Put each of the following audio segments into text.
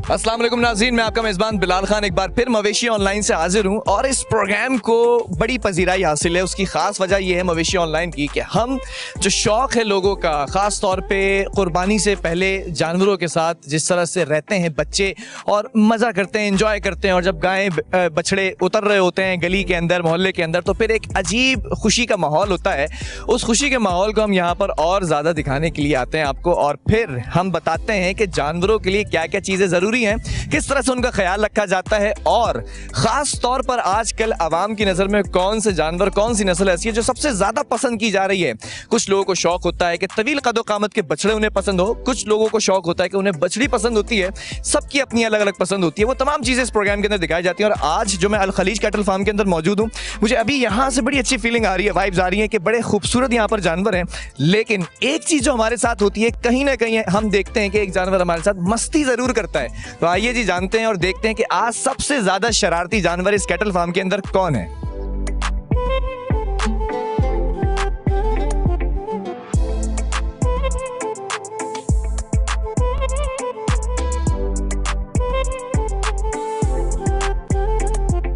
अस्सलाम वालेकुम नाज़रीन, मैं आपका मेज़बान बिलाल खान एक बार फिर मवेशी ऑनलाइन से हाजिर हूँ और इस प्रोग्राम को बड़ी पजीराई हासिल है। उसकी ख़ास वजह यह है मवेशी ऑनलाइन की कि हम जो शौक़ है लोगों का, ख़ास तौर पे क़ुरबानी से पहले जानवरों के साथ जिस तरह से रहते हैं बच्चे और मज़ा करते हैं, इंजॉय करते हैं, और जब गायें बछड़े उतर रहे होते हैं गली के अंदर, मोहल्ले के अंदर, तो फिर एक अजीब खुशी का माहौल होता है। उस खुशी के माहौल को हम यहाँ पर और ज़्यादा दिखाने के लिए आते हैं आपको, और फिर हम बताते हैं कि जानवरों के लिए क्या क्या चीज़ें ज़रूरी हैं, किस तरह से उनका ख्याल रखा जाता है, और ख़ास तौर पर आजकल आवाम की नज़र में कौन से जानवर, कौन सी नस्ल ऐसी है जो सबसे ज़्यादा पसंद की जा रही है। कुछ लोगों को शौक़ होता है कि तवील कदो कामत के बछड़े उन्हें पसंद हो, कुछ लोगों को शौक़ होता है कि उन्हें बछड़ी पसंद होती है। सबकी अपनी अलग अलग पसंद होती है। वो तमाम चीज़ें इस प्रोग्राम के अंदर दिखाई जाती हैं। और आज जो मैं अल खलीज कैटल फार्म के अंदर मौजूद हूँ, मुझे अभी यहाँ से बड़ी अच्छी फीलिंग आ रही है, वाइब्स आ रही है कि बड़े खूबसूरत यहाँ पर जानवर हैं। लेकिन एक चीज़ जो हमारे साथ होती है, कहीं ना कहीं हम देखते हैं कि एक जानवर हमारे साथ मस्ती ज़रूर करता है। तो आइए जी जानते हैं और देखते हैं कि आज सबसे ज़्यादा शरारती जानवर इस कैटल फार्म के अंदर कौन है।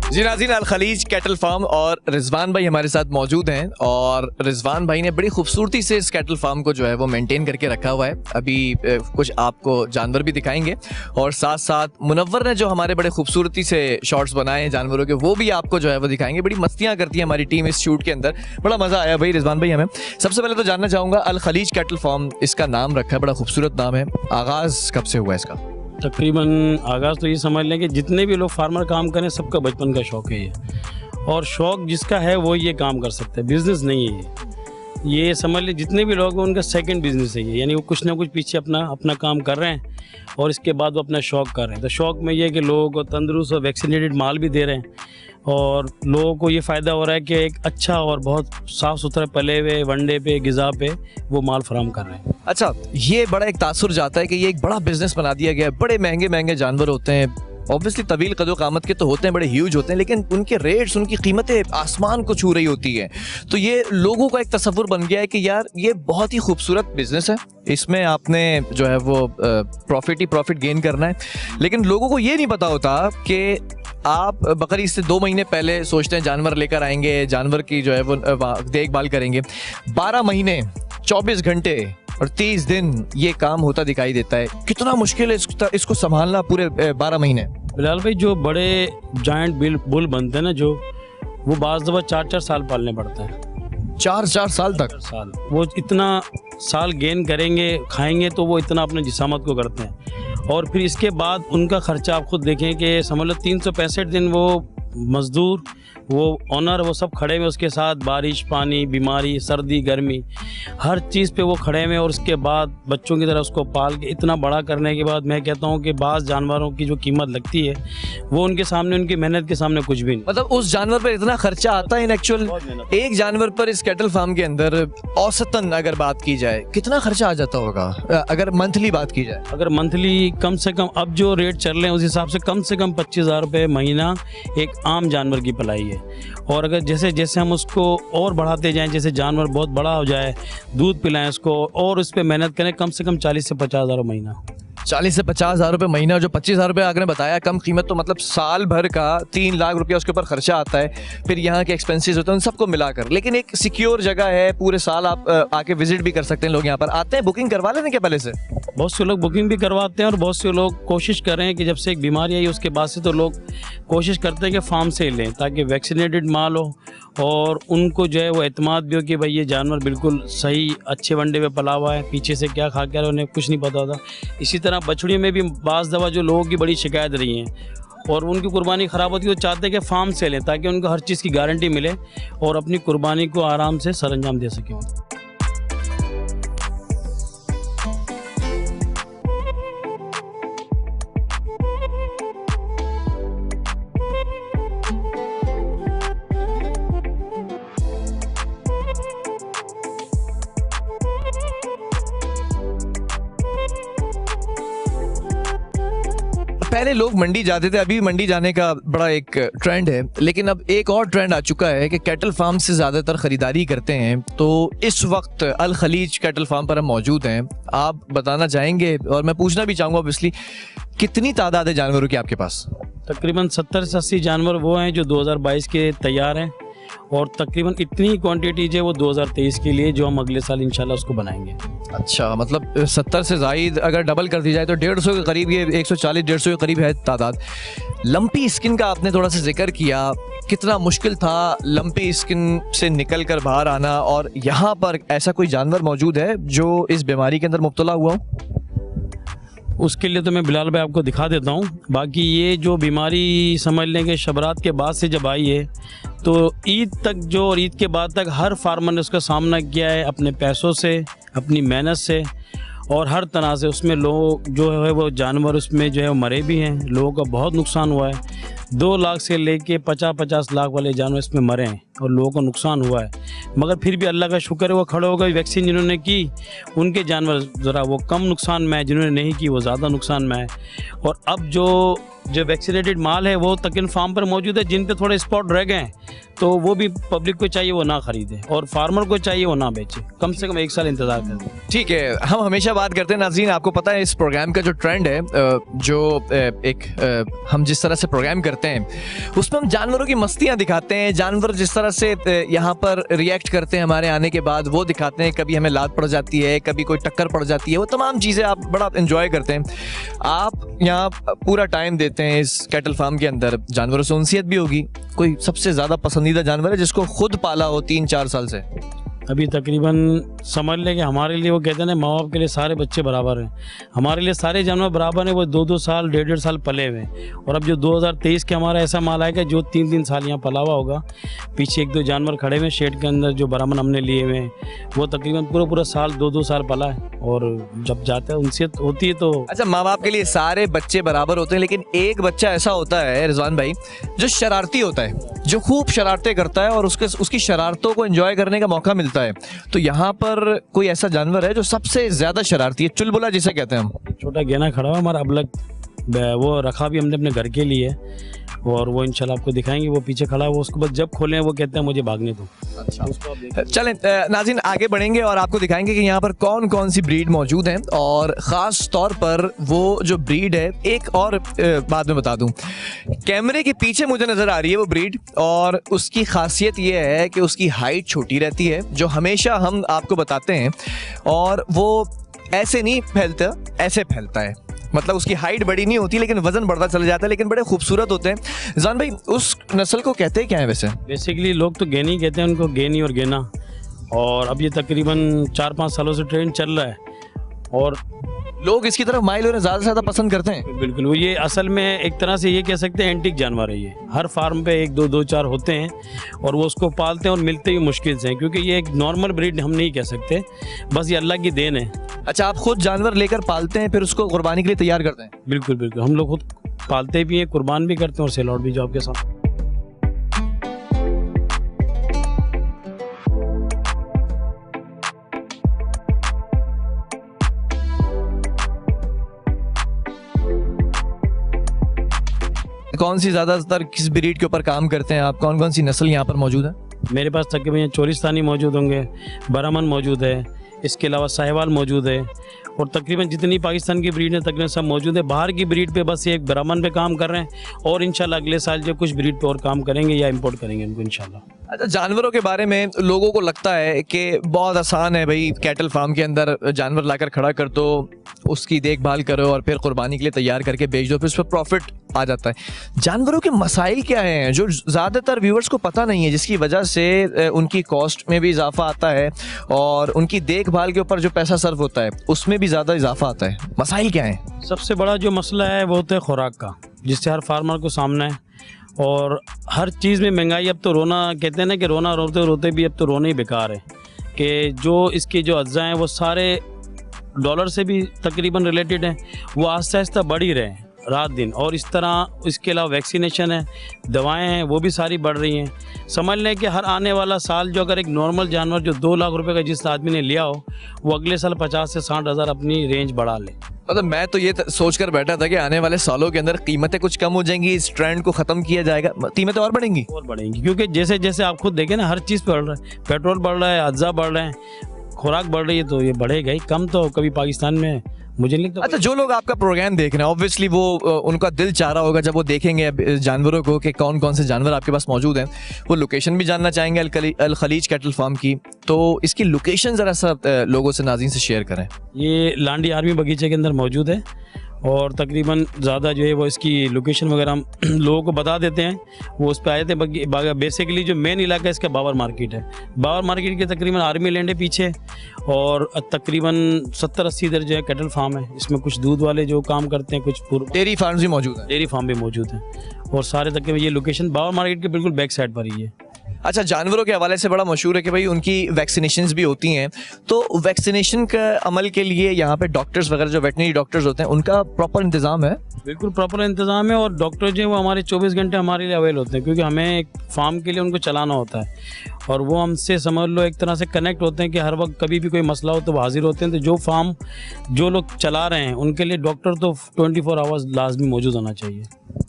जी नाज़रीन, अल खलीज कैटल फार्म और रिजवान भाई हमारे साथ मौजूद हैं, और रिजवान भाई ने बड़ी खूबसूरती से इस कैटल फार्म को जो है वो मेंटेन करके रखा हुआ है। अभी कुछ आपको जानवर भी दिखाएंगे, और साथ साथ मुनव्वर ने जो हमारे बड़े खूबसूरती से शॉट्स बनाए हैं जानवरों के, वो भी आपको जो है वो दिखाएंगे। बड़ी मस्तियाँ करती है हमारी टीम इस शूट के अंदर, बड़ा मज़ा आया भाई रिजवान भाई हमें। सबसे पहले तो जानना चाहूँगा, अल खलीज कैटल फार्म इसका नाम रखा है, बड़ा खूबसूरत नाम है, आगाज़ कब से हुआ इसका? तकरीबन आगाज़ तो ये समझ लें कि जितने भी लोग फार्मर काम करें सबका बचपन का शौक़ है ये, और शौक़ जिसका है वो ये काम कर सकते हैं, बिज़नेस नहीं है ये समझ लें। जितने भी लोग हैं उनका सेकंड बिज़नेस है ये, यानी वो कुछ ना कुछ पीछे अपना काम कर रहे हैं और इसके बाद वो अपना शौक़ कर रहे हैं। तो शौक़ में ये है कि लोगों को तंदुरुस्त और वैक्सीनेटेड माल भी दे रहे हैं, और लोगों को ये फ़ायदा हो रहा है कि एक अच्छा और बहुत साफ़ सुथरा पले हुए वनडे पे ग़िज़ा पे वो माल फराहम कर रहे हैं। अच्छा, ये बड़ा एक तासुर जाता है कि ये एक बड़ा बिजनेस बना दिया गया है। बड़े महंगे महंगे जानवर होते हैं, ऑब्वियसली तवील कदो कामत के तो होते हैं, बड़े ह्यूज होते हैं, लेकिन उनके रेट्स, उनकी कीमतें आसमान को छू रही होती है। तो ये लोगों का एक तसव्वुर बन गया है कि यार ये बहुत ही खूबसूरत बिजनेस है, इसमें आपने जो है वो प्रॉफिट गेन करना है। लेकिन लोगों को ये नहीं पता होता कि आप बकरीद से 2 महीने पहले सोचते हैं जानवर लेकर आएंगे, जानवर की जो है वो देखभाल करेंगे। 12 महीने 24 घंटे और 30 दिन ये काम होता दिखाई देता है। कितना मुश्किल है इसको संभालना पूरे 12 महीने। बिलाल भाई, जो बड़े जायंट बुल बनते हैं ना, जो वो बाज़ दफ़ा 4-4 साल पालने पड़ते हैं। 4-4 साल तक? साल वो इतना साल गेन करेंगे, खाएंगे तो वो इतना अपने जिसामत को करते हैं, और फिर इसके बाद उनका ख़र्चा आप खुद देखें कि समझ लो 365 दिन वो मज़दूर, वो ऑनर, वो सब खड़े हुए उसके साथ, बारिश पानी, बीमारी, सर्दी गर्मी, हर चीज़ पे वो खड़े हुए, और उसके बाद बच्चों की तरह उसको पाल के इतना बड़ा करने के बाद मैं कहता हूँ कि बाज़ जानवरों की जो कीमत लगती है वो उनके सामने, उनकी मेहनत के सामने कुछ भी नहीं। मतलब उस जानवर पर इतना खर्चा आता है इन एक्चुअल, एक जानवर पर इस कैटल फार्म के अंदर औसतन अगर बात की जाए कितना खर्चा आ जाता होगा अगर मंथली बात की जाए? अगर मंथली कम से कम अब जो रेट चल रहे हैं उस हिसाब से कम 25,000 रुपये महीना एक आम जानवर की पलाई है। और अगर जैसे जैसे हम उसको और बढ़ाते जाएं, जैसे जानवर बहुत बड़ा हो जाए, दूध पिलाएं उसको और उस पर मेहनत करें, कम से कम 40 से 50 हज़ार महीना। 40 से 50 हज़ार रुपये महीना, जो 25,000 रुपये आपने बताया कम कीमत, तो मतलब साल भर का 3 लाख रुपया उसके ऊपर खर्चा आता है। फिर यहाँ के एक्सपेंसेस होते हैं उन सबको मिलाकर, लेकिन एक सिक्योर जगह है, पूरे साल आप आके विजिट भी कर सकते हैं। लोग यहाँ पर आते हैं, बुकिंग करवा लेते हैं क्या पहले से? बहुत से लोग बुकिंग भी करवाते हैं, और बहुत से लोग कोशिश कर रहे हैं कि जब से एक बीमारी आई उसके बाद से तो लोग कोशिश करते हैं कि फार्म से लें ताकि वैक्सीनेटेड माल हो, और उनको जो है वो एतमाद भी हो कि भाई ये जानवर बिल्कुल सही अच्छे वनडे पे पला हुआ है, पीछे से क्या खा के उन्हें कुछ नहीं पता होता। इसी तरह बछड़ियों में भी बाज़ दफ़ा जो लोगों की बड़ी शिकायत रही है और उनकी कुर्बानी ख़राब होती है, वो चाहते हैं कि फार्म से लें ताकि उनको हर चीज़ की गारंटी मिले और अपनी कुर्बानी को आराम से सरअंजाम दे सकें। पहले लोग मंडी जाते थे, अभी मंडी जाने का बड़ा एक ट्रेंड है, लेकिन अब एक और ट्रेंड आ चुका है कि कैटल फार्म से ज़्यादातर ख़रीदारी करते हैं। तो इस वक्त अल खलीज कैटल फार्म पर हम मौजूद हैं। आप बताना चाहेंगे, और मैं पूछना भी चाहूँगा ऑब्वियसली, कितनी तादाद है जानवरों की आपके पास? तकरीबन 70 से 80 जानवर वो हैं जो 2022 के तैयार हैं, और तकरीबन इतनी क्वांटिटी जो है वो 2023 के लिए, जो हम अगले साल इंशाल्लाह उसको बनाएंगे। अच्छा, मतलब 70 से ज़ायद अगर डबल कर दी जाए तो 150 के करीब, ये 140-150 के करीब है तादाद। लंपी स्किन का आपने थोड़ा सा जिक्र किया, कितना मुश्किल था लंपी स्किन से निकल कर बाहर आना, और यहाँ पर ऐसा कोई जानवर मौजूद है जो इस बीमारी के अंदर मुब्तला हुआ हो? उसके लिए तो मैं बिलाल भाई आपको दिखा देता हूँ। बाकी ये जो बीमारी समझ लें कि शबरात के बाद से जब आई है, तो ईद तक जो, और ईद के बाद तक हर फार्मर ने उसका सामना किया है, अपने पैसों से, अपनी मेहनत से, और हर तरह से। उसमें लोग जो है वो जानवर उसमें जो है वो मरे भी हैं, लोगों का बहुत नुकसान हुआ है। 2 लाख से लेके 50-50 लाख वाले जानवर इसमें मरे हैं और लोगों को नुकसान हुआ है। मगर फिर भी अल्लाह का शुक्र है, वो खड़े हो गए। वैक्सीन जिन्होंने की उनके जानवर ज़रा वो कम नुकसान में है, जिन्होंने नहीं की वो ज़्यादा नुकसान में है। और अब जो वैक्सीनेटेड माल है वो तक इन फार्म पर मौजूद है। जिन पे थोड़े स्पॉट रह गए हैं तो वो भी पब्लिक को चाहिए वो ना ख़रीदे, और फार्मर को चाहिए वो ना बेचे, कम से कम 1 साल इंतज़ार करें। ठीक है, हम हमेशा बात करते हैं नाज़रीन, आपको पता है इस प्रोग्राम का जो ट्रेंड है, हम जिस तरह से प्रोग्राम करते हैं उसमें हम जानवरों की मस्तियाँ दिखाते हैं, जानवर जिस तरह से यहाँ पर रिएक्ट करते हैं हमारे आने के बाद वो दिखाते हैं। कभी हमें लात पड़ जाती है, कभी कोई टक्कर पड़ जाती है, वो तमाम चीज़ें आप बड़ा एंजॉय करते हैं। आप यहाँ पूरा टाइम देते हैं इस कैटल फार्म के अंदर, जानवरों से उनसियत भी होगी। कोई सबसे ज़्यादा पसंदीदा जानवर है जिसको खुद पाला हो 3-4 साल से? अभी तकरीबन समझ लें कि हमारे लिए, वो कहते हैं ना माँ बाप के लिए सारे बच्चे बराबर हैं, हमारे लिए सारे जानवर बराबर हैं। वो 2-2 साल 1.5 साल पले हुए हैं। और अब जो 2023 के हमारा ऐसा माल आएगा जो 3-3 साल यहाँ पला हुआ होगा। पीछे 1-2 जानवर खड़े हुए शेड के अंदर जो बरामद हमने लिए हुए हैं, वो तकरीबन पूरा साल 2-2 साल पला है। और जब जाता है उनसे होती है तो। अच्छा, माँ बाप के लिए सारे बच्चे बराबर होते हैं, लेकिन एक बच्चा ऐसा होता है रिजवान भाई जो शरारती होता है, जो खूब शरारतें करता है और उसकी शरारतों को एंजॉय करने का मौका मिलता है। तो यहाँ पर कोई ऐसा जानवर है जो सबसे ज्यादा शरारती है, चुलबुला जिसे कहते हैं हम? छोटा गेना खड़ा हुआ हमारा अबलग, वो रखा भी हमने अपने घर के लिए, और वो इंशाल्लाह आपको दिखाएंगे। वो पीछे खड़ा हुआ, उसको बस जब खोलें वो कहते हैं मुझे भागने दो। अच्छा, चलें नाज़रीन आगे बढ़ेंगे और आपको दिखाएंगे कि यहाँ पर कौन कौन सी ब्रीड मौजूद हैं, और ख़ास तौर पर वो जो ब्रीड है, एक और बात मैं बता दूं, कैमरे के पीछे मुझे नज़र आ रही है वो ब्रीड, और उसकी खासियत ये है कि उसकी हाइट छोटी रहती है, जो हमेशा हम आपको बताते हैं, और वो ऐसे नहीं फैलता, ऐसे फैलता है। मतलब उसकी हाइट बड़ी नहीं होती लेकिन वजन बढ़ता चला जाता है, लेकिन बड़े खूबसूरत होते हैं। जान भाई, उस नस्ल को कहते हैं क्या है वैसे? बेसिकली लोग तो गेनी कहते हैं उनको, गेनी और गेना। और अब ये तकरीबन 4-5 सालों से ट्रेंड चल रहा है, और लोग इसकी तरफ माइल होने ज़्यादा से ज़्यादा पसंद करते हैं। बिल्कुल, वो ये असल में एक तरह से ये कह सकते हैं एंटीक जानवर है ये। हर फार्म पे 1-2-2-4 होते हैं, और वो उसको पालते हैं और मिलते ही मुश्किल से हैं, क्योंकि ये एक नॉर्मल ब्रीड हम नहीं कह सकते, बस ये अल्लाह की देन है। अच्छा, आप खुद जानवर लेकर पालते हैं फिर उसको कुर्बानी के लिए तैयार करते हैं? बिल्कुल बिल्कुल, हम लोग खुद पालते भी हैं, कुर्बान भी करते हैं, और सेल आउट भी जो आपके साथ। कौन सी ज़्यादातर किस ब्रीड के ऊपर काम करते हैं आप? कौन कौन सी नस्ल यहाँ पर मौजूद है? मेरे पास तकरीबन चोरिस्तानी मौजूद होंगे, बरामन मौजूद है, इसके अलावा साहिवाल मौजूद है, और तकरीबन जितनी पाकिस्तान की ब्रीड है तकरीबन सब मौजूद है। बाहर की ब्रीड पे बस एक बरामन पे काम कर रहे हैं, और इंशाल्लाह अगले साल जो कुछ ब्रीड पे और काम करेंगे या इंपोर्ट करेंगे इनको इंशाल्लाह। अच्छा, जानवरों के बारे में लोगों को लगता है कि बहुत आसान है भाई, कैटल फार्म के अंदर जानवर लाकर खड़ा कर दो, उसकी देखभाल करो और फिर कुर्बानी के लिए तैयार करके बेच दो, फिर उस पर प्रॉफिट आ जाता है। जानवरों के मसाइल क्या हैं जो ज़्यादातर व्यूअर्स को पता नहीं है, जिसकी वजह से उनकी कॉस्ट में भी इजाफा आता है और उनकी देखभाल के ऊपर जो पैसा सर्व होता है उसमें भी ज़्यादा इजाफा आता है? मसाइल क्या हैं? सबसे बड़ा जो मसला है वो होता है खुराक का, जिससे हर फार्मर को सामना है। और हर चीज़ में महंगाई, अब तो रोना कहते हैं ना कि रोना रोते रोते भी अब तो रोना ही बेकार है, कि जो इसके जो अज्जा हैं वो सारे डॉलर से भी तकरीबन रिलेटेड हैं, वो आहिस्ता आहिस्ता बढ़ ही रहे हैं। रात दिन। और इस तरह इसके अलावा वैक्सीनेशन है, दवाएं हैं, वो भी सारी बढ़ रही हैं। समझ लें कि हर आने वाला साल जो अगर एक नॉर्मल जानवर जो 2 लाख रुपए का जिस आदमी ने लिया हो, वो अगले साल 50 से 60 हज़ार अपनी रेंज बढ़ा ले। मतलब मैं तो ये सोचकर बैठा था कि आने वाले सालों के अंदर कीमतें कुछ कम हो जाएंगी, इस ट्रेंड को खत्म किया जाएगा, कीमतें और बढ़ेंगी। और बढ़ेंगी, क्योंकि जैसे जैसे आप खुद देखें ना, हर चीज़ बढ़ रहा है, पेट्रोल बढ़ रहा है, अज्जा बढ़ रहे हैं, खुराक बढ़ रही है, तो ये बढ़ेगा ही। कम तो कभी पाकिस्तान में मुझे नहीं लगता। अच्छा, जो लोग आपका प्रोग्राम देख रहे हैं, ऑब्वियसली वो उनका दिल चाह रहा होगा जब वो देखेंगे जानवरों को कि कौन कौन से जानवर आपके पास मौजूद हैं, वो लोकेशन भी जानना चाहेंगे अल खलीज कैटल फार्म की। तो इसकी लोकेशन ज़रा सा लोगों से, नाज़रीन से शेयर करें। ये लांडी आर्मी बगीचे के अंदर मौजूद है और तकरीबन ज़्यादा जो है वो इसकी लोकेशन वगैरह हम लोगों को बता देते हैं। वो उस पर आए थे। बेसिकली जो मेन इलाका है इसका बाबर मार्केट है। बाबर मार्केट के तकरीबन आर्मी लैंड है पीछे, और तकरीबन 70-80 इधर जो है कैटल फार्म है। इसमें कुछ दूध वाले जो काम करते हैं, कुछ डेयरी फार्म भी मौजूद है। डेयरी फार्म भी मौजूद है, और सारे तकरीबन ये लोकेशन बाबर मार्केट के बिल्कुल बैक साइड पर ही है। अच्छा, जानवरों के हवाले से बड़ा मशहूर है कि भाई उनकी वैक्सीनेशंस भी होती हैं, तो वैक्सीनेशन का अमल के लिए यहाँ पे डॉक्टर्स वगैरह जो वेटनरी डॉक्टर्स होते हैं उनका प्रॉपर इंतजाम है? बिल्कुल प्रॉपर इंतजाम है, और डॉक्टर जो है वो हमारे 24 घंटे हमारे लिए अवेल होते हैं, क्योंकि हमें एक फार्म के लिए उनको चलाना होता है, और वो हमसे समझ लो एक तरह से कनेक्ट होते हैं कि हर वक्त कभी भी कोई मसला हो तो वो हाजिर होते हैं। तो जो फार्म जो लोग चला रहे हैं उनके लिए डॉक्टर तो 24 आवर्स लाजमी मौजूद होना चाहिए।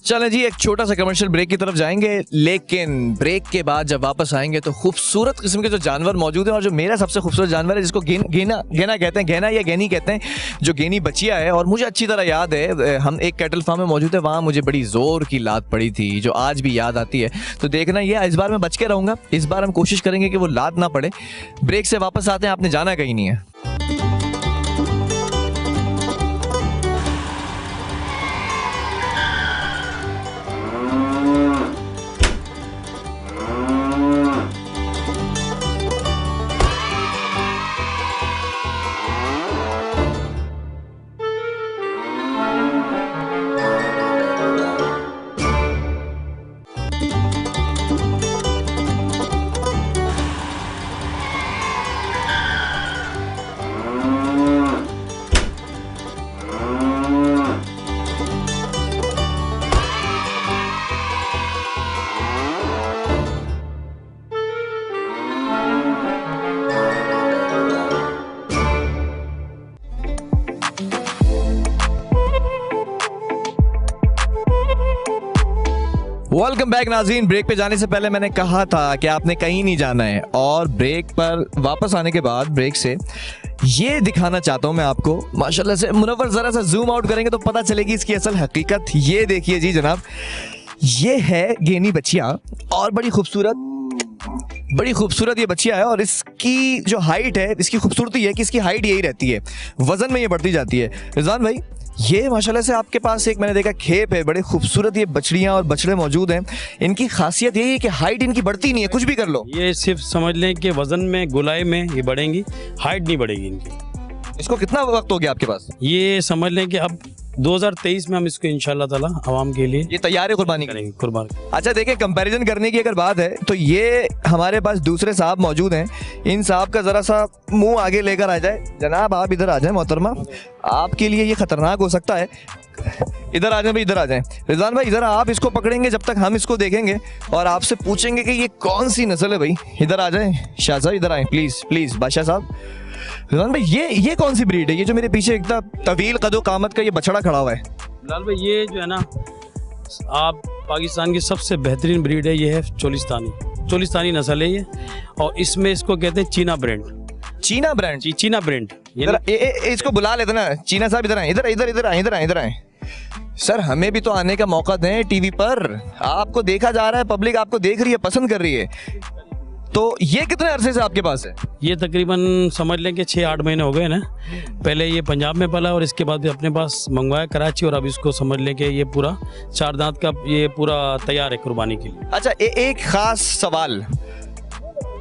चलें जी, एक छोटा सा कमर्शियल ब्रेक की तरफ जाएंगे, लेकिन ब्रेक के बाद जब वापस आएंगे तो खूबसूरत किस्म के जो जानवर मौजूद हैं, और जो मेरा सबसे खूबसूरत जानवर है जिसको गेना कहते हैं, गेना या गेनी कहते हैं, जो गेनी बचिया है। और मुझे अच्छी तरह याद है, हम एक कैटल फार्म में मौजूद है, वहाँ मुझे बड़ी ज़ोर की लात पड़ी थी जो आज भी याद आती है। तो देखना ये, इस बार मैं बच के रहूँगा, इस बार हम कोशिश करेंगे कि वो लात ना पड़े। ब्रेक से वापस आते हैं, आपने जाना कहीं नहीं है। वेलकम बैक नाज़रीन। ब्रेक पे जाने से पहले मैंने कहा था कि आपने कहीं नहीं जाना है, और ब्रेक पर वापस आने के बाद ब्रेक से ये दिखाना चाहता हूँ मैं आपको। माशाल्लाह से मुनव्वर, ज़रा सा जूम आउट करेंगे तो पता चलेगी इसकी असल हकीकत। ये देखिए जी जनाब, ये है गेनी बच्चियाँ, और बड़ी खूबसूरत ये बच्चियाँ है। और इसकी जो हाइट है, इसकी खूबसूरती है कि इसकी हाइट यही रहती है, वज़न में ये बढ़ती जाती है। रिजवान भाई, ये माशाल्लाह से आपके पास एक मैंने देखा खेप है, बड़े खूबसूरत ये बछड़ियाँ और बछड़े मौजूद हैं। इनकी खासियत यही है कि हाइट इनकी बढ़ती नहीं है, कुछ भी कर लो। ये सिर्फ समझ लें कि वजन में, गुलाई में ये बढ़ेंगी, हाइट नहीं बढ़ेगी इनकी। इसको कितना वक्त हो गया आपके पास? ये समझ लें कि अब 2023 में हम इसको इंशाल्लाह ताला आवाम के लिए ये तैयार है कुर्बानी करेंगे, कुर्बान। अच्छा देखिए, कंपैरिजन करने की अगर बात है तो ये हमारे पास दूसरे साहब मौजूद हैं। इन साहब का ज़रा सा मुंह आगे लेकर आ जाए। जनाब आप इधर आ जाए मोहतरमा, आपके लिए ये खतरनाक हो सकता है। इधर आ जाए भाई, इधर आ जाए। रिजवान भाई ज़रा आप इसको पकड़ेंगे जब तक हम इसको देखेंगे और आपसे पूछेंगे कि ये कौन सी नस्ल है। भाई इधर आ जाए, शाह साहब इधर आए प्लीज़ प्लीज़। बादशाह साहब, रिजवान भाई ये कौन सी ब्रीड है? ये जो मेरे पीछे एकदम तवील कदो कामत का ये बछड़ा खड़ा हुआ है। लाल भाई ये जो है ना, आप पाकिस्तान की सबसे बेहतरीन ब्रीड है, ये है चोलिस्तानी नस्ल है ये, और इसमें इसको कहते हैं चीना ब्रांड। चीना ब्रांड? चीना ब्रांड। इसको बुला लेते ना, चीना साहब इधर आए, इधर इधर इधर आए, इधर आए, इधर आए। सर हमें भी तो आने का मौका दें टीवी पर। आपको देखा जा रहा है, पब्लिक आपको देख रही है, पसंद कर रही है। तो ये कितने अरसे से आपके पास है? ये तकरीबन समझ लें कि 6-8 महीने हो गए ना। पहले ये पंजाब में पला और इसके बाद अपने पास मंगवाया कराची, और अब इसको समझ लें कि ये पूरा 4 दांत का ये पूरा तैयार है कुर्बानी के लिए। अच्छा एक खास सवाल,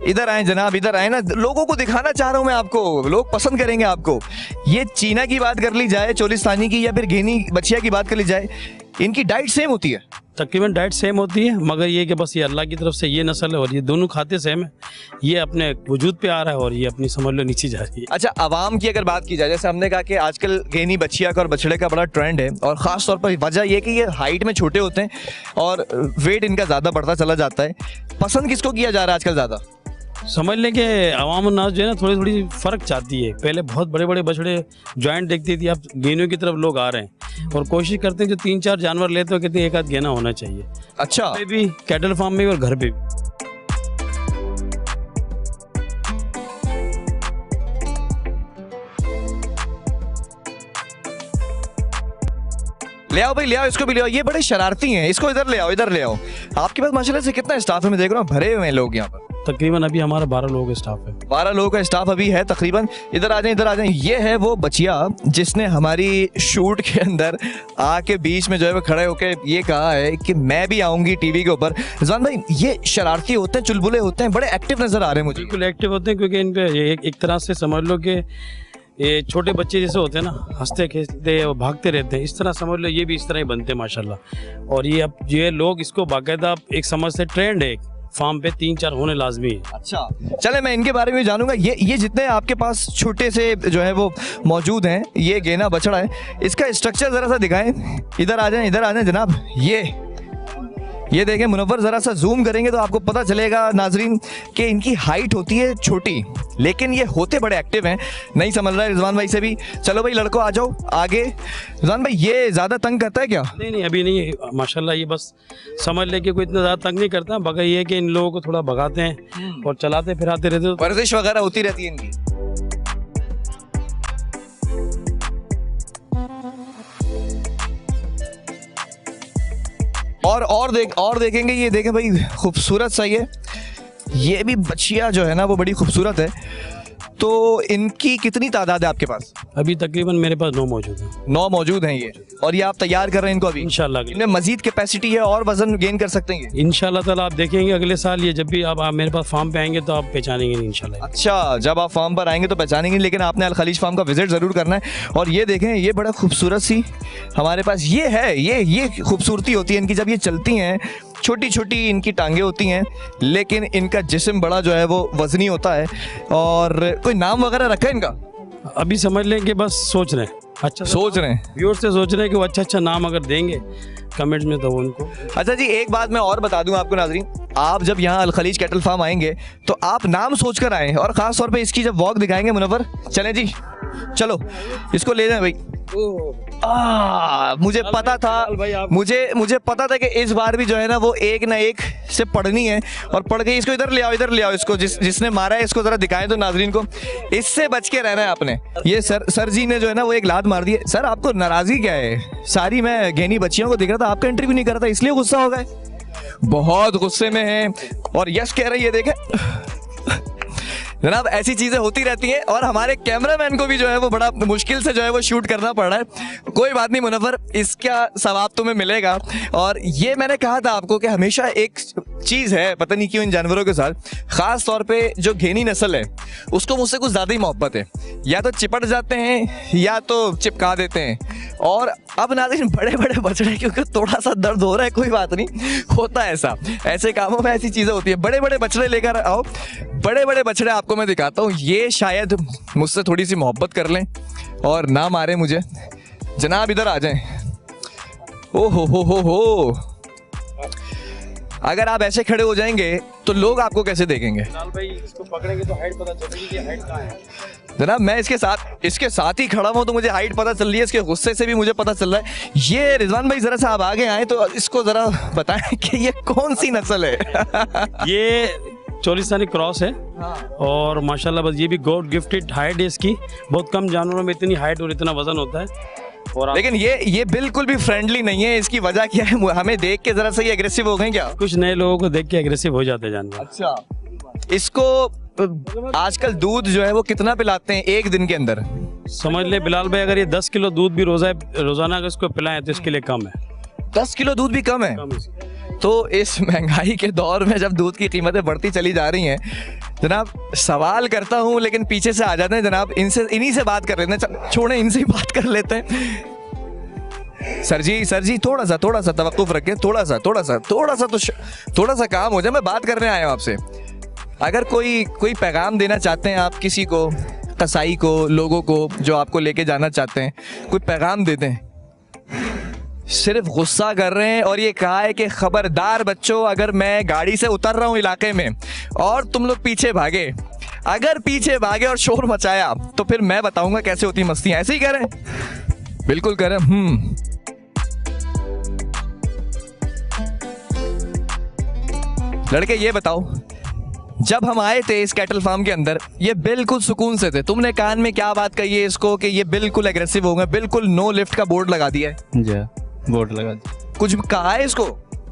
इधर आए जनाब, इधर आए ना, लोगों को दिखाना चाह रहा हूँ मैं आपको, लोग पसंद करेंगे आपको। ये चीना की बात कर ली जाए, चोलिस्तानी की, या फिर गेनी बछिया की बात कर ली जाए, इनकी डाइट सेम होती है? तकरीबन डाइट सेम होती है, मगर ये कि बस ये अल्लाह की तरफ से ये नस्ल है और ये दोनों खाते सेम है। ये अपने वजूद पे आ रहा है और ये अपनी समझ लो नीचे जा रही है। अच्छा, आवाम की अगर बात की जाए, जैसे हमने कहा कि आजकल गेनी बछिया का और बछड़े का बड़ा ट्रेंड है, और ख़ास तौर पर वजह यह कि ये हाइट में छोटे होते हैं और वेट इनका ज़्यादा बढ़ता चला जाता है। पसंद किसको किया जा रहा है आजकल ज़्यादा? समझ लें कि अवाम नाज जो है ना थोड़ी थोड़ी फ़र्क चाहती है। पहले बहुत बड़े बड़े बछड़े जॉइंट देखती थी, अब गेनों की तरफ लोग आ रहे हैं और कोशिश करते हैं जो 3-4 जानवर लेते हो कहते हैं एक आध गेना होना चाहिए। अच्छा, पे भी कैटल फार्म में भी और घर पे भी। ले आओ भाई, ले आओ, इसको भी ले आओ। ये बड़े शरारती हैं, इसको इधर ले आओ, इधर ले आओ। आपके पास माशाल्लाह से कितना स्टाफ है? मैं देख रहा हूँ भरे हुए हैं लोग यहाँ पर। तकरीबन अभी हमारा 12 लोगों का स्टाफ है। 12 लोगों का स्टाफ अभी है तकरीबन। इधर आ जाएं, इधर आ जाएं। ये है वो बचिया जिसने हमारी शूट के अंदर आके बीच में जो है वो खड़े होके ये कहा है कि मैं भी आऊंगी टीवी के ऊपर। रिजवान भाई, ये शरारती होते हैं, चुलबुले होते हैं, बड़े एक्टिव नजर आ रहे हैं मुझे। बिल्कुल एक्टिव होते हैं क्योंकि इन पे एक तरह से समझ लो कि ये छोटे बच्चे जैसे होते हैं ना, हंसते खेलते और भागते रहते हैं, इस तरह समझ लो ये भी इस तरह ही बनते हैं माशाल्लाह। और ये अब ये लोग इसको बाकायदा एक समझते ट्रेंड है, एक फार्म पे 3-4 होने लाजमी है। अच्छा, चले मैं इनके बारे में जानूंगा। ये जितने आपके पास छोटे से जो है वो मौजूद हैं, ये गेना बछड़ा है, इसका स्ट्रक्चर ज़रा सा दिखाएं। इधर आ जाएं, इधर आ जाएं जनाब। ये देखें मुनव्वर, ज़रा सा जूम करेंगे तो आपको पता चलेगा नाजरीन कि इनकी हाइट होती है छोटी, लेकिन ये होते बड़े एक्टिव हैं। नहीं समझ रहा है रिजवान भाई से भी। चलो भाई लड़कों आ जाओ आगे। रिजवान भाई, ये ज़्यादा तंग करता है क्या? नहीं अभी नहीं, माशाल्लाह ये बस समझ ले कि कोई इतना ज़्यादा तंग नहीं करता, बगैर ये कि इन लोगों को थोड़ा भगाते हैं और चलाते फिराते रहते हैं। वर्जिश वगैरह होती रहती है इनकी। और देखेंगे, ये देखें भाई, खूबसूरत सा ये भी बछिया जो है ना वो बड़ी खूबसूरत है। तो इनकी कितनी तादाद है आपके पास? अभी तकरीबन मेरे पास 9 मौजूद हैं। 9 मौजूद हैं ये, और ये आप तैयार कर रहे हैं इनको अभी? इंशाल्लाह इनमें मजीद कैपेसिटी है और वजन गेन कर सकते हैं? इंशाल्लाह ताला आप देखेंगे अगले साल ये जब भी आप मेरे पास फार्म पे आएंगे तो आप पहचानेंगे इंशाल्लाह। अच्छा, जब आप फार्म पर आएंगे तो पहचानेंगे, लेकिन आपने अल खलीज फार्म का विजिट ज़रूर करना है। और ये देखें, ये बड़ा खूबसूरत सी हमारे पास ये है। ये खूबसूरती होती है इनकी, जब ये चलती हैं छोटी छोटी इनकी टांगे होती हैं, लेकिन इनका जिस्म बड़ा जो है वो वजनी होता है। और कोई नाम वगैरह रखा है इनका? अभी समझ लें कि बस सोच रहे हैं, अच्छा सोच रहे हैं, व्यूअर्स से सोच रहे हैं कि वो अच्छा नाम अगर देंगे कमेंट में तो वो उनको। अच्छा जी, एक बात मैं और बता दूं आपको नाजरीन, आप जब यहाँ अल खलीज कैटल फार्म आएंगे तो आप नाम सोच कर आएँ, और ख़ास तौर पे इसकी जब वॉक दिखाएंगे मुनव्वर, चलें जी, चलो इसको ले जाएं भाई। मुझे पता था, मुझे पता था कि इस बार भी जो है ना वो एक ना एक से पढ़नी है, और पढ़ गई। इसको इधर ले आओ इसको, जिसने मारा है इसको जरा दिखाएं तो नाजरीन को। इससे बच के रहना है आपने। ये सर जी ने जो है ना वो एक लात मार दी है। सर आपको नाराजगी क्या है? सारी मैं गेनी बच्चियों को देख रहा था, आपका इंटरव्यू नहीं कर रहा था, इसलिए गुस्सा हो गए? बहुत गुस्से में है और यश कह रही है, देखें जनाब ऐसी चीज़ें होती रहती हैं, और हमारे कैमरामैन को भी जो है वो बड़ा मुश्किल से जो है वो शूट करना पड़ रहा है। कोई बात नहीं मुनव्वर, इसका सवाब तुम्हें मिलेगा। और ये मैंने कहा था आपको कि हमेशा एक चीज़ है, पता नहीं क्यों इन जानवरों के साथ, ख़ास तौर पे जो घेनी नस्ल है उसको मुझसे कुछ ज़्यादा ही मोहब्बत है। या तो चिपट जाते हैं या तो चिपका देते हैं। और अब नाज़रीन बड़े बड़े बछड़े, क्योंकि थोड़ा सा दर्द हो रहा है, कोई बात नहीं, होता है ऐसा, ऐसे कामों में ऐसी चीज़ें होती है। बड़े बड़े बछड़े लेकर आओ, बड़े बड़े बछड़े आपको मैं दिखाता हूँ। ये शायद मुझसे थोड़ी सी मोहब्बत कर लें और ना मारे मुझे। जनाब इधर आ जाएं। ओ हो, अगर आप ऐसे खड़े हो जाएंगे तो लोग आपको कैसे देखेंगे? भाई इसको पकड़ेंगे तो हाइट पता चलेगी कि हाइट कहाँ है। जनाब मैं इसके साथ ही खड़ा हूँ तो मुझे हाइट पता चल रही है, इसके गुस्से से भी मुझे पता चल रहा है। ये रिजवान भाई जरा सा आप आगे आए तो इसको जरा बताएं कि ये कौन सी नस्ल है? ये चोलिस्तानी क्रॉस है। और माशाल्लाह बस ये भी गॉड गिफ्टेड हाइट है इसकी। बहुत कम जानवरों में इतनी हाइट और इतना वजन होता है। और लेकिन ये बिल्कुल भी फ्रेंडली नहीं है। इसकी वजह क्या है? हमें देख के जरा सा ये एग्रेसिव हो गए क्या? कुछ नए लोगों को देख के एग्रेसिव हो जाते हैं जानवर। अच्छा, इसको आजकल दूध जो है वो कितना पिलाते हैं एक दिन के अंदर? समझ ले बिलाल भाई, अगर ये 10 किलो दूध भी रोजाना अगर इसको पिलाएं तो इसके लिए कम है। 10 किलो दूध भी कम है? तो इस महंगाई के दौर में जब दूध की कीमतें बढ़ती चली जा रही हैं, जनाब सवाल करता हूं लेकिन पीछे से आ जाते हैं जनाब। इन्हीं से बात कर लेते हैं, छोड़ें, इनसे ही बात कर लेते हैं। सर जी थोड़ा सा तवक्कुफ रखें, थोड़ा सा काम हो जाए, मैं बात करने आया हूँ आपसे। अगर कोई पैगाम देना चाहते हैं आप किसी को, कसाई को, लोगों को जो आपको लेके जाना चाहते हैं, कोई पैगाम दे दें। सिर्फ गुस्सा कर रहे हैं और ये कहा है कि खबरदार बच्चों, अगर मैं गाड़ी से उतर रहा हूँ इलाके में और तुम लोग पीछे भागे, अगर पीछे भागे और शोर मचाया तो फिर मैं बताऊंगा कैसे होती मस्तियां। ऐसे ही कह रहे हैं, बिल्कुल कह रहे हैं। लड़के ये बताओ, जब हम आए थे इस कैटल फार्म के अंदर ये बिल्कुल सुकून से थे, तुमने कान में क्या बात कही है इसको कि ये बिल्कुल एग्रेसिव हो गए, बिल्कुल नो लिफ्ट का बोर्ड लगा दिया है? जा बोर्ड लगा दिया। कुछ कहा है इसको?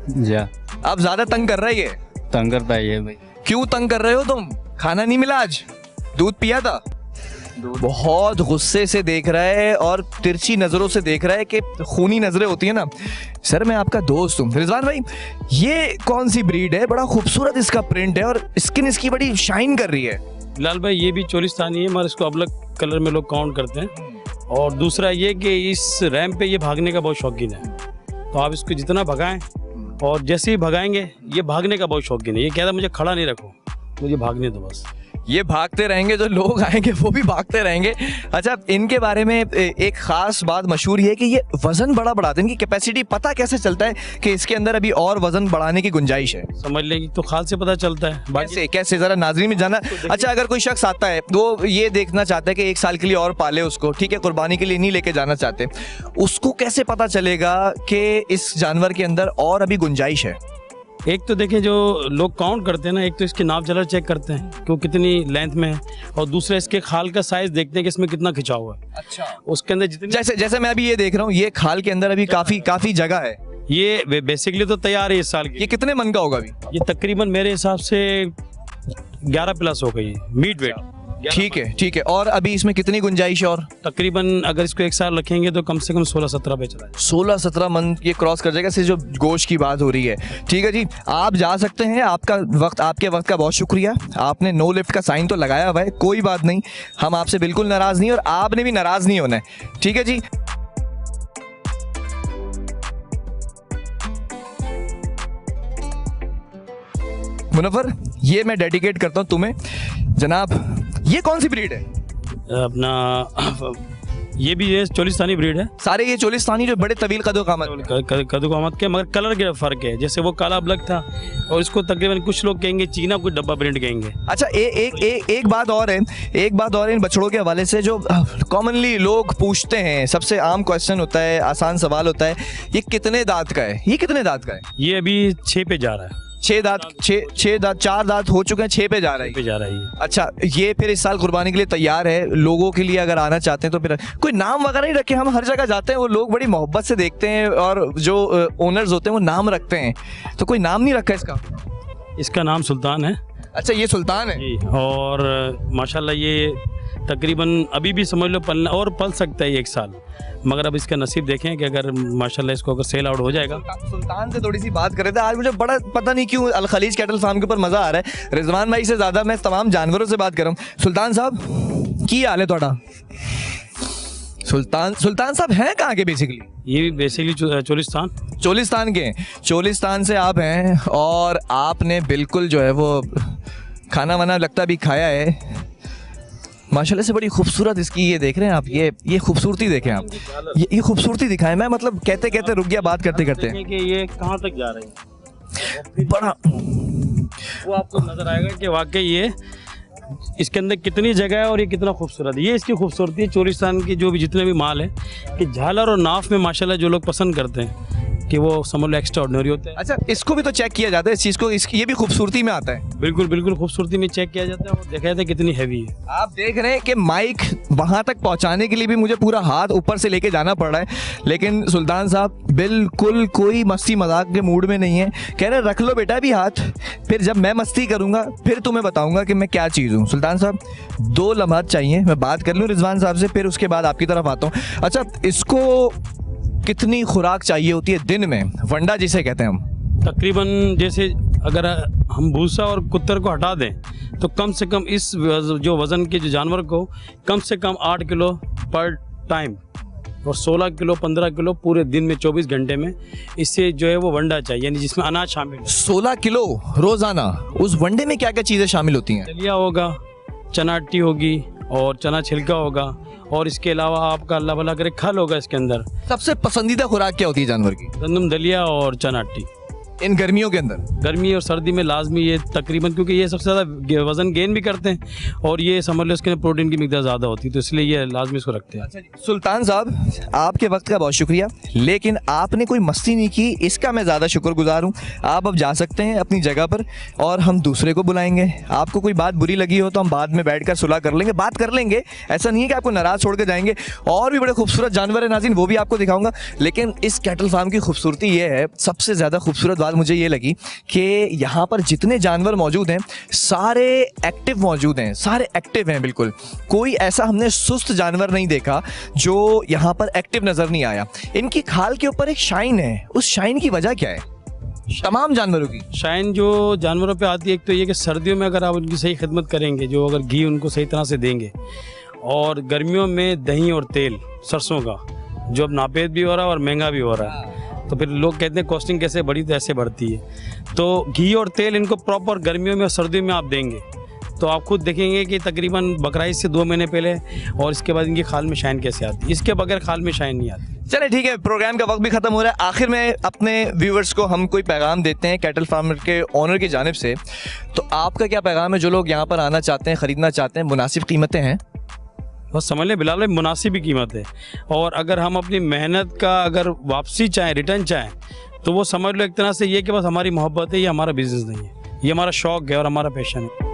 जा अब ज्यादा तंग कर रहा है ये। तंग करता है ये भाई। क्यों तंग कर रहे हो तुम? खाना नहीं मिला आज? दूध पिया था? बहुत गुस्से से देख रहा है और तिरछी नजरों से देख रहा है कि खूनी नजरें होती है ना। सर मैं आपका दोस्त हूँ। रिजवान भाई ये कौन सी ब्रीड है? बड़ा खूबसूरत इसका प्रिंट है और स्किन इसकी बड़ी शाइन कर रही है। बिलाल भाई ये भी चोलिस्तानी है, मगर इसको अबलग कलर में लोग काउंट करते हैं। और दूसरा ये कि इस रैम पे ये भागने का बहुत शौकीन है, तो आप इसको जितना भगाएं और जैसे ही भगाएंगे ये भागने का बहुत शौकीन है। ये कहता है मुझे खड़ा नहीं रखो, मुझे भागने दो बस। ये भागते रहेंगे, जो लोग आएंगे वो भी भागते रहेंगे। अच्छा इनके बारे में एक खास बात मशहूर है कि ये वजन बड़ा बढ़ाते हैं, इनकी कैपेसिटी पता कैसे चलता है कि इसके अंदर अभी और वजन बढ़ाने की गुंजाइश है? समझ लेंगे तो खाल से पता चलता है। कैसे कैसे जरा नाज़रीन में जाना। अच्छा अगर कोई शख्स आता है वो ये देखना चाहता है कि 1 साल के लिए और पाले उसको, ठीक है, कुर्बानी के लिए नहीं लेके जाना चाहते, उसको कैसे पता चलेगा कि इस जानवर के अंदर और अभी गुंजाइश है? एक तो देखें जो लोग काउंट करते हैं ना, एक तो इसकी नाप जलर चेक करते हैं कि वो कितनी लेंथ में है, और दूसरा इसके खाल का साइज देखते हैं कि इसमें कितना खिंचाव हुआ है। अच्छा उसके अंदर जितनी, जैसे मैं अभी ये देख रहा हूँ ये खाल के अंदर अभी काफी जगह है। ये बेसिकली तो तैयार है इस साल की। ये कितने मन का होगा अभी? ये तकरीबन मेरे हिसाब से 11 प्लस हो गई मीट वेट। ठीक है। और अभी इसमें कितनी गुंजाइश है? और तकरीबन अगर इसको 1 साल रखेंगे तो कम से कम 16-17 पे चला है। 16-17 मन ये क्रॉस कर जाएगा, सिर्फ जो गोश्त की बात हो रही है। ठीक है जी, आप जा सकते हैं। आपके वक्त का बहुत शुक्रिया। आपने नो लिफ्ट का साइन तो लगाया हुआ है, कोई बात नहीं, हम आपसे बिल्कुल नाराज नहीं और आपने भी नाराज नहीं होना है। ठीक है जी। मुनव्वर ये मैं डेडिकेट करता हूँ तुम्हें। जनाब ये कौन सी ब्रीड है? अपना ये भी ये चोलिस्तानी ब्रीड है। सारे ये चोलिस्तानी जो बड़े तवील कदो कामत के, मगर कलर के फर्क है। जैसे वो काला ब्लैक था और इसको तकरीबन कुछ लोग कहेंगे चीना, कुछ डब्बा प्रिंट कहेंगे। अच्छा एक बात और है इन बछड़ों के हवाले से जो कॉमनली लोग पूछते हैं, सबसे आम क्वेश्चन होता है, आसान सवाल होता है, ये कितने दांत का है? ये कितने दांत का है? ये अभी 6 पे जा रहा है। 6 दांत 4 दांत हो चुके हैं, 6 पे जा रहा है। अच्छा ये फिर इस साल कुर्बानी के लिए तैयार है। लोगों के लिए अगर आना चाहते हैं तो फिर कोई नाम वगैरह नहीं रखे? हम हर जगह जाते हैं, वो लोग बड़ी मोहब्बत से देखते हैं और जो ओनर्स होते हैं वो नाम रखते हैं, तो कोई नाम नहीं रखा इसका? इसका नाम सुल्तान है। अच्छा ये सुल्तान है जी, और माशाल्लाह ये तकरीबन अभी भी समझ लो पल सकता है 1 साल, मगर अब इसका नसीब देखें कि अगर माशाल्लाह इसको अगर सेल आउट हो जाएगा। सुल्तान से थोड़ी सी बात कर रहे थे आज, मुझे बड़ा पता नहीं क्यों अल खलीज कैटल फार्म के ऊपर मजा आ रहा है। रिजवान भाई से ज्यादा मैं तमाम जानवरों से बात कर रहा हूँ। सुल्तान साहब की हाल है थोड़ा? सुल्तान साहब हैं कहाँ के? बेसिकली ये भी बेसिकली चोलिस्तान के। चोलिस्तान से आप हैं और आपने बिल्कुल जो है वो खाना वाना लगता भी खाया है माशाल्लाह से। बड़ी खूबसूरत इसकी ये देख रहे हैं आप, ये खूबसूरती देखें आप, ये खूबसूरती दिखाएं। मैं मतलब कहते रुक गया बात करते कि ये कहाँ तक जा रही है, बड़ा वो आपको नजर आएगा कि वाकई ये इसके अंदर कितनी जगह है और ये कितना खूबसूरत है। ये इसकी खूबसूरती है चोलिस्तान की, जो भी जितने भी माल है कि झालर और नाफ में माशाल्लाह जो लोग पसंद करते हैं कि वो समझ लो एक्स्ट्रा ऑर्डिनरी होते हैं। अच्छा इसको भी तो चेक किया जाता है इस चीज़ को, ये भी खूबसूरती में आता है? बिल्कुल खूबसूरती में चेक किया जाता है और देखा जाता है कितनी हैवी है। आप देख रहे हैं कि माइक वहां तक पहुंचाने के लिए भी मुझे पूरा हाथ ऊपर से लेके जाना पड़ रहा है, लेकिन सुल्तान साहब बिल्कुल कोई मस्ती मजाक के मूड में नहीं है। कह रहे रख लो बेटा भी हाथ, फिर जब मैं मस्ती करूंगा फिर तुम्हें बताऊंगा कि मैं क्या चीज़ हूँ। सुल्तान साहब 2 लम्हात चाहिए, मैं बात कर लूँ रिजवान साहब से, फिर उसके बाद आपकी तरफ आता हूँ। अच्छा इसको कितनी खुराक चाहिए होती है दिन में, वंडा जिसे कहते हैं हम? तकरीबन जैसे अगर हम भूसा और कुत्तर को हटा दें तो कम से कम इस जो वज़न के जो जानवर को कम से कम 8 किलो पर टाइम और 16 किलो 15 किलो पूरे दिन में 24 घंटे में इससे जो है वो वंडा चाहिए, यानी जिसमें अनाज शामिल है। 16 किलो रोजाना। उस वनडे में क्या क्या चीजें शामिल होती हैं? दलिया होगा, चना अट्टी होगी और चना छिलका होगा, और इसके अलावा आपका अल्लाह भला करे खल होगा इसके अंदर। सबसे पसंदीदा खुराक क्या होती है जानवर की गंदम दलिया और चना अट्टी इन गर्मियों के अंदर? गर्मी और सर्दी में लाजमी ये तकरीबन, क्योंकि ये सबसे ज़्यादा वज़न गेन भी करते हैं और ये समझ लो इसके अंदर प्रोटीन की मिकदार ज़्यादा होती है, तो इसलिए ये लाजमी इसको रखते हैं। सुल्तान साहब, आपके वक्त का बहुत शुक्रिया, लेकिन आपने कोई मस्ती नहीं की, इसका मैं ज़्यादा शुक्रगुजार हूँ। आप अब जा सकते हैं अपनी जगह पर और हम दूसरे को बुलाएंगे। आपको कोई बात बुरी लगी हो तो हम बाद में बैठ कर सुलह कर लेंगे, बात कर लेंगे। ऐसा नहीं है कि आपको नाराज़ छोड़ के जाएंगे। और भी बड़े खूबसूरत जानवर है नाज़रीन, वो भी आपको दिखाऊंगा। लेकिन इस कैटल फार्म की खूबसूरती ये है, सबसे ज़्यादा खूबसूरत बात मुझे ये लगी कि यहाँ पर जितने जानवर मौजूद हैं सारे एक्टिव मौजूद हैं, सारे एक्टिव हैं बिल्कुल। कोई ऐसा हमने सुस्त जानवर नहीं देखा जो यहाँ पर एक्टिव नज़र नहीं आया। इनकी खाल के ऊपर एक शाइन है, उस शाइन की वजह क्या है तमाम जानवरों की? शाइन जो जानवरों पे आती है, एक तो ये कि सर्दियों में अगर आप उनकी सही खिदमत करेंगे, जो अगर घी उनको सही तरह से देंगे, और गर्मियों में दही और तेल सरसों का जो अब नापेद भी हो रहा है और महंगा भी हो रहा है, तो फिर लोग कहते हैं कॉस्टिंग कैसे बढ़ी, तो ऐसे बढ़ती है। तो घी और तेल इनको प्रॉपर गर्मियों में और सर्दियों में आप देंगे तो आप खुद देखेंगे कि तकरीबन बकरीद से 2 महीने पहले और इसके बाद इनकी खाल में शाइन कैसे आती है। इसके बगैर खाल में शाइन नहीं आती। चले ठीक है, प्रोग्राम का वक्त भी खत्म हो रहा है। आखिर में अपने व्यूवर्स को हम कोई पैगाम देते हैं कैटल फार्मर के ओनर की जानिब से, तो आपका क्या पैगाम है? जो लोग यहाँ पर आना चाहते हैं, ख़रीदना चाहते हैं, मुनासिब कीमतें हैं? बस समझ लें बिलाल भाई, मुनासिब ही कीमत है। और अगर हम अपनी मेहनत का अगर वापसी चाहें, रिटर्न चाहें, तो वो समझ लो एक तरह से ये कि बस हमारी मोहब्बत है, ये हमारा बिजनेस नहीं है, ये हमारा शौक है और हमारा पैशन है।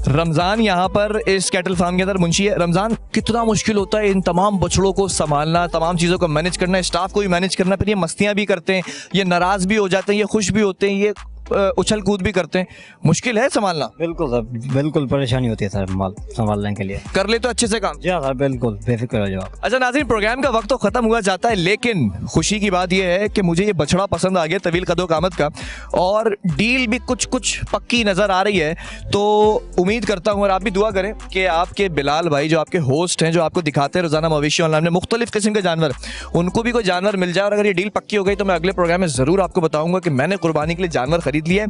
रमज़ान यहाँ पर इस कैटल फार्म के अंदर मुंशी है। रमज़ान, कितना मुश्किल होता है इन तमाम बछड़ों को संभालना, तमाम चीज़ों को मैनेज करना, स्टाफ को भी मैनेज करना, फिर ये मस्तियाँ भी करते हैं, ये नाराज़ भी हो जाते हैं, ये खुश भी होते हैं, ये उछल कूद भी करते हैं। मुश्किल है संभालना? बिल्कुल सर, बिल्कुल परेशानी होती है सर माल संभालने के लिए। कर ले तो अच्छे से काम? जी हाँ सर, बिल्कुल बेफिक्र हो जाओ। अच्छा नाज़रीन, प्रोग्राम का वक्त तो ख़त्म हुआ जाता है, लेकिन खुशी की बात यह है कि मुझे ये बछड़ा पसंद आ गया तवील कदो कामत का, और डील भी कुछ कुछ पक्की नज़र आ रही है। तो उम्मीद करता हूँ और आप भी दुआ करें कि आपके बिलाल भाई जो आपके होस्ट हैं, जो आपको दिखाते हैं रोज़ाना मवेशी ऑनलाइन में मुख्तलिफ किस्म के जानवर, उनको भी कोई जानवर मिल जाए। और अगर ये डील पक्की हो गई तो मैं अगले प्रोग्राम में ज़रूर आपको बताऊँगा कि मैंने कुर्बानी के लिए जानवर खरीद लिया है।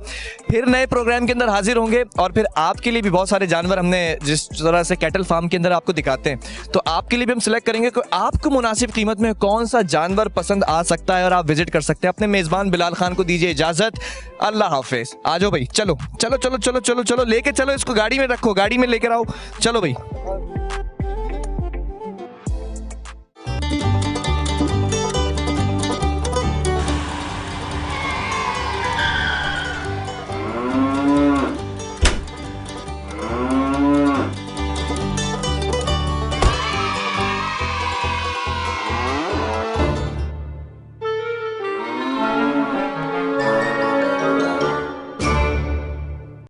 फिर नए प्रोग्राम के अंदर हाजिर होंगे और फिर आपके लिए भी बहुत सारे जानवर हमने जिस तरह से कैटल फार्म के अंदर आपको दिखाते हैं, तो आपके लिए भी हम सिलेक्ट करेंगे कि आपको मुनासिब कीमत में कौन सा जानवर पसंद आ सकता है और आप विजिट कर सकते हैं। अपने मेज़बान बिलाल खान को दीजिए इजाज़त। अल्लाह हाफिज़। आ जाओ भाई, चलो चलो चलो चलो चलो चलो, लेके चलो इसको, गाड़ी में रखो, गाड़ी में लेकर आओ, चलो भाई।